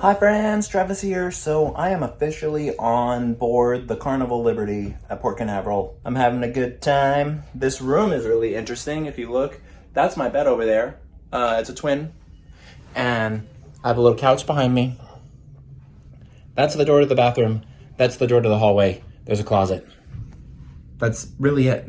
Hi friends, Travis here. So I am officially on board the Carnival Liberty at Port Canaveral. I'm having a good time. This room is really interesting. If you look, that's my bed over there. It's a twin. And I have a little couch behind me. That's the door to the bathroom. That's the door to the hallway. There's a closet. That's really it.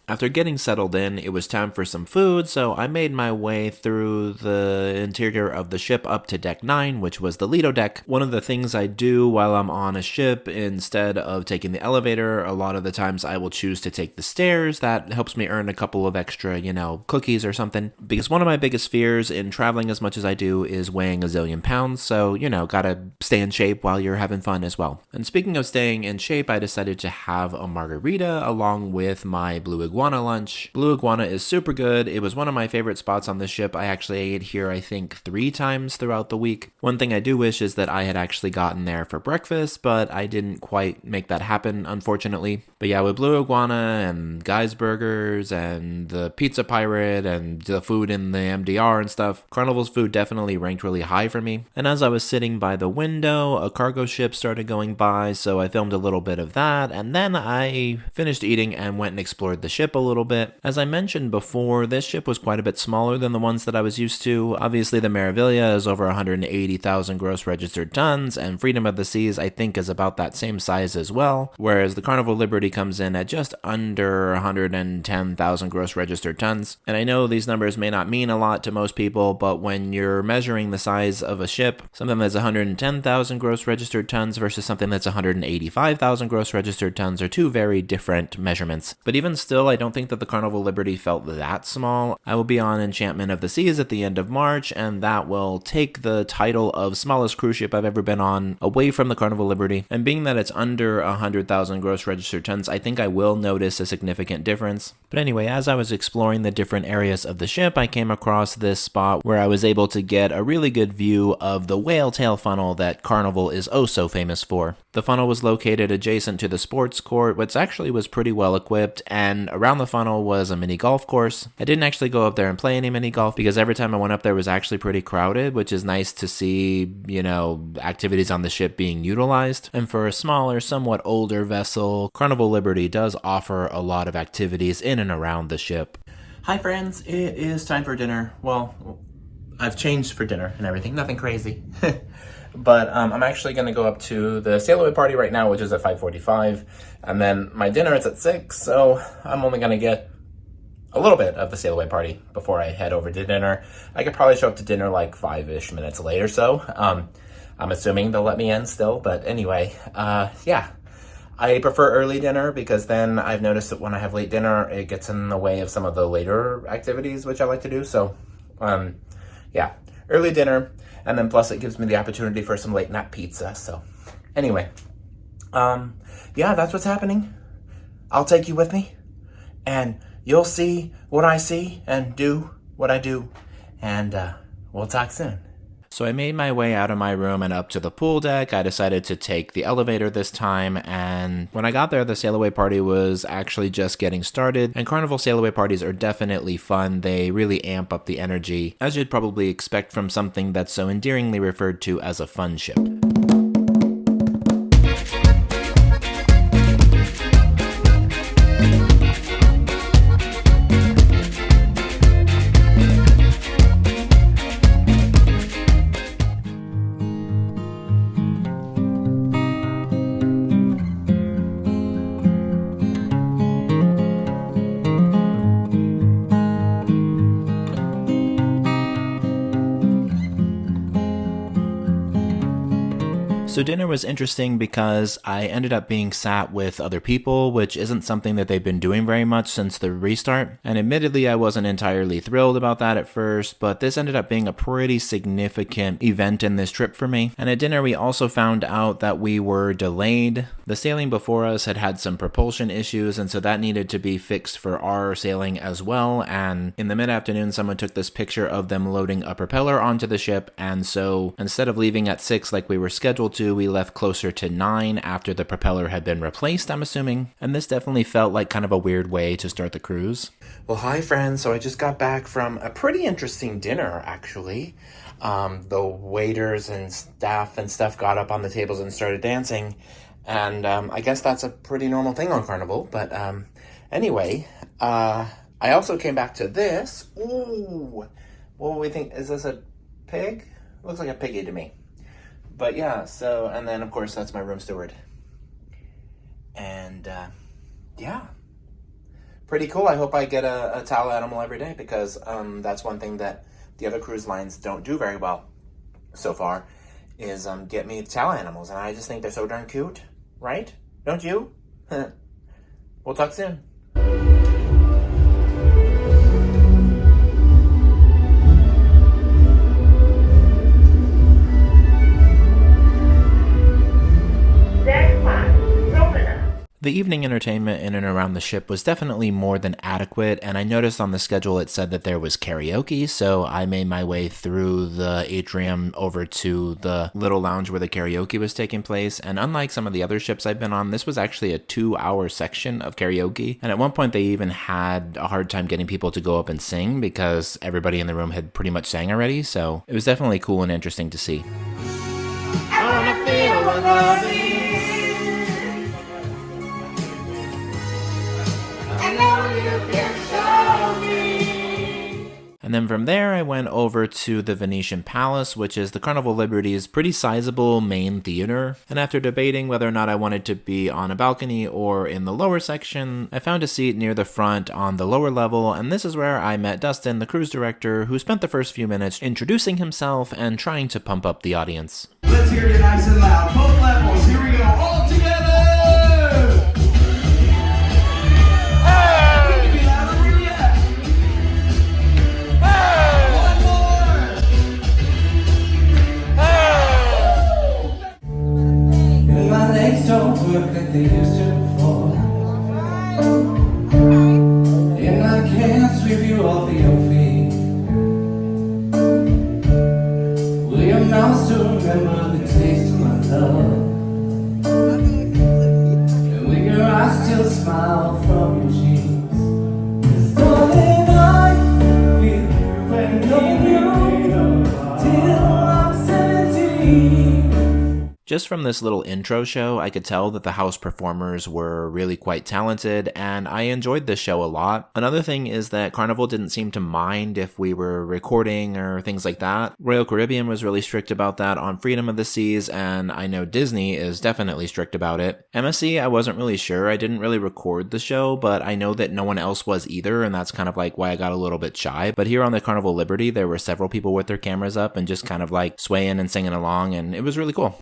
After getting settled in, it was time for some food, so I made my way through the interior of the ship up to Deck 9, which was the Lido deck. One of the things I do while I'm on a ship, instead of taking the elevator, a lot of the times I will choose to take the stairs. That helps me earn a couple of extra, cookies or something. Because one of my biggest fears in traveling as much as I do is weighing a zillion pounds, so, gotta stay in shape while you're having fun as well. And speaking of staying in shape, I decided to have a margarita along with my Blue Iguana lunch. Blue Iguana is super good. It was one of my favorite spots on the ship. I actually ate here, I think, 3 times throughout the week. One thing I do wish is that I had actually gotten there for breakfast, but I didn't quite make that happen, unfortunately. But yeah, with Blue Iguana and Guy's Burgers and the Pizza Pirate and the food in the MDR and stuff, Carnival's food definitely ranked really high for me. And as I was sitting by the window, a cargo ship started going by, so I filmed a little bit of that, and then I finished eating and went and explored the ship a little bit. As I mentioned before, this ship was quite a bit smaller than the ones that I was used to. Obviously, the Meraviglia is over 180,000 gross registered tons, and Freedom of the Seas, I think, is about that same size as well, whereas the Carnival Liberty comes in at just under 110,000 gross registered tons. And I know these numbers may not mean a lot to most people, but when you're measuring the size of a ship, something that's 110,000 gross registered tons versus something that's 185,000 gross registered tons are two very different measurements. But even still, I don't think that the Carnival Liberty felt that small. I will be on Enchantment of the Seas at the end of March, and that will take the title of smallest cruise ship I've ever been on away from the Carnival Liberty. And being that it's under 100,000 gross registered tons, I think I will notice a significant difference. But anyway, as I was exploring the different areas of the ship, I came across this spot where I was able to get a really good view of the whale tail funnel that Carnival is oh so famous for. The funnel was located adjacent to the sports court, which actually was pretty well equipped, and around the funnel was a mini golf course. I didn't actually go up there and play any mini golf because every time I went up there was actually pretty crowded, which is nice to see, activities on the ship being utilized. And for a smaller, somewhat older vessel, Carnival Liberty does offer a lot of activities in and around the ship. Hi friends, it is time for dinner. Well, I've changed for dinner and everything, nothing crazy. But I'm actually going to go up to the sail away party right now, which is at 5:45, and then my dinner is at 6, so I'm only going to get a little bit of the sail away party before I head over to dinner. I could probably show up to dinner like 5-ish minutes late or so. I'm assuming they'll let me in still, but anyway, yeah. I prefer early dinner because then I've noticed that when I have late dinner, it gets in the way of some of the later activities, which I like to do. So, yeah, early dinner. And then plus it gives me the opportunity for some late night pizza. So anyway, yeah, that's what's happening. I'll take you with me and you'll see what I see and do what I do. And we'll talk soon. So I made my way out of my room and up to the pool deck. I decided to take the elevator this time, and when I got there, the sail away party was actually just getting started, and Carnival sail away parties are definitely fun. They really amp up the energy, as you'd probably expect from something that's so endearingly referred to as a fun ship. So dinner was interesting because I ended up being sat with other people, which isn't something that they've been doing very much since the restart. And admittedly, I wasn't entirely thrilled about that at first, but this ended up being a pretty significant event in this trip for me. And at dinner, we also found out that we were delayed. The sailing before us had had some propulsion issues, and so that needed to be fixed for our sailing as well. And in the mid-afternoon, someone took this picture of them loading a propeller onto the ship, and so instead of leaving at 6 like we were scheduled to, to, we left closer to 9 after the propeller had been replaced, I'm assuming. And this definitely felt like kind of a weird way to start the cruise. Well, hi friends. So I just got back from a pretty interesting dinner, actually. The waiters and staff and stuff got up on the tables and started dancing. And I guess that's a pretty normal thing on Carnival. But anyway, I also came back to this. Ooh, what do we think? Is this a pig? Looks like a piggy to me. But yeah, so, and then of course that's my room steward. And yeah, pretty cool. I hope I get a towel animal every day, because that's one thing that the other cruise lines don't do very well so far, is get me towel animals. And I just think they're so darn cute, right? Don't you? We'll talk soon. The evening entertainment in and around the ship was definitely more than adequate, and I noticed on the schedule it said that there was karaoke, so I made my way through the atrium over to the little lounge where the karaoke was taking place. And unlike some of the other ships I've been on, this was actually a 2-hour section of karaoke, and at one point they even had a hard time getting people to go up and sing because everybody in the room had pretty much sang already, so it was definitely cool and interesting to see. I wanna feel what love is. And then from there, I went over to the Venetian Palace, which is the Carnival Liberty's pretty sizable main theater. And after debating whether or not I wanted to be on a balcony or in the lower section, I found a seat near the front on the lower level, and this is where I met Dustin, the cruise director, who spent the first few minutes introducing himself and trying to pump up the audience. Let's hear you nice and loud. Both levels. Here we go. All together. Don't work like they used to before, and I can't sweep you off of your feet. Will your mouth still remember the taste of my love? And will your eyes still smile from your cheeks? 'Cause darling, I will be when you till I'm 17. Just from this little intro show, I could tell that the house performers were really quite talented, and I enjoyed this show a lot. Another thing is that Carnival didn't seem to mind if we were recording or things like that. Royal Caribbean was really strict about that on Freedom of the Seas, and I know Disney is definitely strict about it. MSC, I wasn't really sure. I didn't really record the show, but I know that no one else was either, and that's kind of like why I got a little bit shy. But here on the Carnival Liberty, there were several people with their cameras up and just kind of like swaying and singing along, and it was really cool.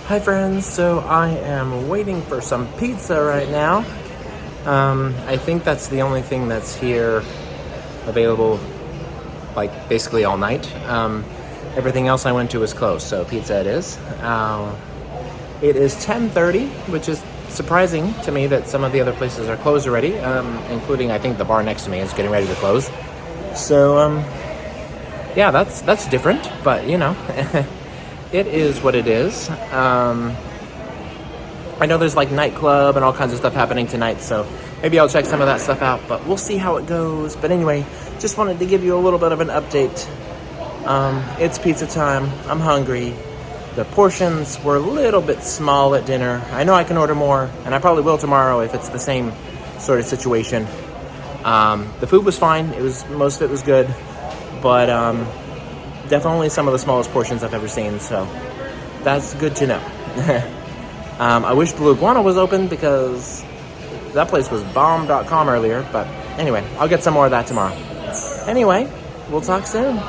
Hi friends, so I am waiting for some pizza right now. I think that's the only thing that's here available, like basically all night. Everything else I went to is closed, so pizza it is. It is 10:30, which is surprising to me that some of the other places are closed already, including I think the bar next to me is getting ready to close. So yeah, that's different, but you know, it is what it is. I know there's like nightclub and all kinds of stuff happening tonight, so maybe I'll check some of that stuff out, but we'll see how it goes. But anyway, just wanted to give you a little bit of an update. It's pizza time. I'm hungry. The portions were a little bit small at dinner. I know I can order more, and I probably will tomorrow if it's the same sort of situation. The food was fine. Most of it was good, but definitely some of the smallest portions I've ever seen, so that's good to know. I wish Blue Iguana was open because that place was bomb.com earlier, but anyway, I'll get some more of that tomorrow. Anyway, we'll talk soon.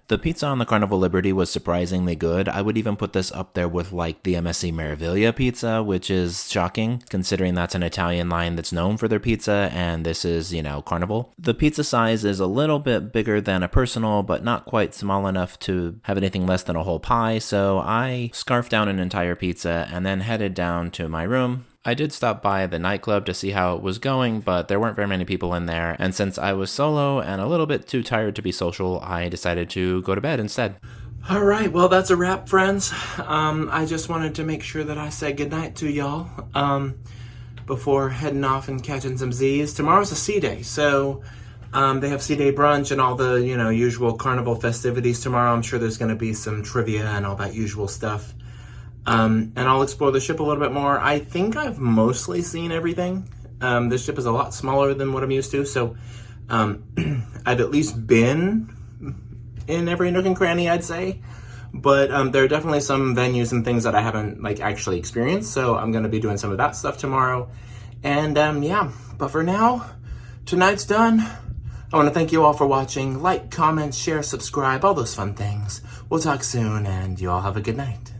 The pizza on the Carnival Liberty was surprisingly good. I would even put this up there with like the MSC Meraviglia pizza, which is shocking considering that's an Italian line that's known for their pizza, and this is, Carnival. The pizza size is a little bit bigger than a personal, but not quite small enough to have anything less than a whole pie, so I scarfed down an entire pizza and then headed down to my room. I did stop by the nightclub to see how it was going, but there weren't very many people in there, and since I was solo and a little bit too tired to be social, I decided to go to bed instead. All right, well, that's a wrap, friends. I just wanted to make sure that I said goodnight to y'all before heading off and catching some Z's. Tomorrow's a C-Day, so they have C-Day brunch and all the, usual Carnival festivities tomorrow. I'm sure there's going to be some trivia and all that usual stuff. And I'll explore the ship a little bit more. I think I've mostly seen everything. This ship is a lot smaller than what I'm used to, so I've at least been in every nook and cranny, I'd say. But there are definitely some venues and things that I haven't actually experienced, so I'm going to be doing some of that stuff tomorrow. And yeah, but for now, tonight's done. I want to thank you all for watching. Like, comment, share, subscribe, all those fun things. We'll talk soon, and you all have a good night.